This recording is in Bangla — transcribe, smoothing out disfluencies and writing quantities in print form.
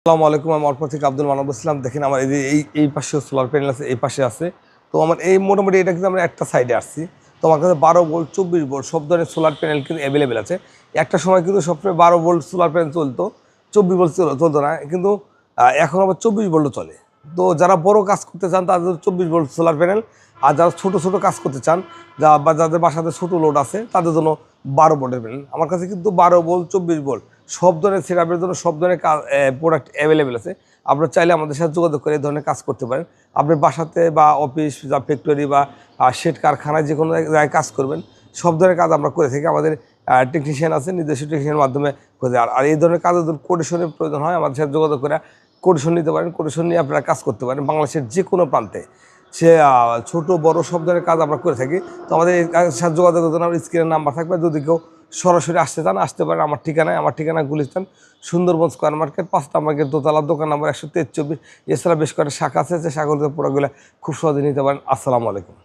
আসসালামু আলাইকুম। আমি অল্প থেকে আব্দুল মানব ইসলাম। দেখেন আমার এই পাশে সোলার প্যানেল আছে, এই পাশে আছে। তো আমার এই মোটামুটি এটা কিন্তু আমরা একটা সাইডে আসছি। তো আমার কাছে 12 ভোল্ট 24 ভোল্ট সব ধরনের সোলার প্যানেল কিন্তু অ্যাভেলেবেল আছে। একটা সময় কিন্তু সবসময় 12 ভোল্ট সোলার প্যানেল চলতো, 24 ভোল্ট চলতো না, কিন্তু এখন আবার 24 ভোল্টও চলে। তো যারা বড় কাজ করতে চান তাদের 24 ভোল্ট সোলার প্যানেল, আর যারা ছোটো ছোটো কাজ করতে চান বা যাদের বাসাতে ছোটো লোড আছে তাদের জন্য 12 ভোল্টের প্যানেল। আমার কাছে কিন্তু 12 ভোল্ট 24 ভোল্ট সব ধরনের সেটআপের জন্য সব ধরনের প্রোডাক্ট অ্যাভেলেবেল আছে। আপনারা চাইলে আমাদের সাথে যোগাযোগ করে এই ধরনের কাজ করতে পারেন। আপনি বাসাতে বা অফিস বা ফ্যাক্টরি বা শেড কারখানায় যে কোনো জায়গায় কাজ করবেন, সব ধরনের কাজ আমরা করে থাকি। আমাদের টেকনিশিয়ান আছে, নিজস্ব টেকনিশিয়ানের মাধ্যমে করে। আর এই ধরনের কাজের জন্য কোটেশনের প্রয়োজন হয়, আমাদের সাথে যোগাযোগ করে কোটেশন নিতে পারেন। কোটেশন নিয়ে আপনারা কাজ করতে পারেন বাংলাদেশের যে কোনো প্রান্তে। সে ছোটো বড় সব ধরনের কাজ আমরা করে থাকি। তো আমাদের এই কাজের সাথে যোগাযোগের জন্য আমার স্ক্রিনের নাম্বার থাকবে। যদি কেউ সরাসরি আসতে চান আসতে পারেন। আমার ঠিকানা গুলিস্তান, সুন্দরবন স্কোয়ার মার্কেট, 5 নম্বর গেট, দোতলা, দোকান নাম্বার 123। এছাড়া বেশ কয়েকটা শাখা আছে, শাখাগুলোতে প্রোডাক্টগুলো খুব সহজে নিতে পারেন। আসসালামু আলাইকুম।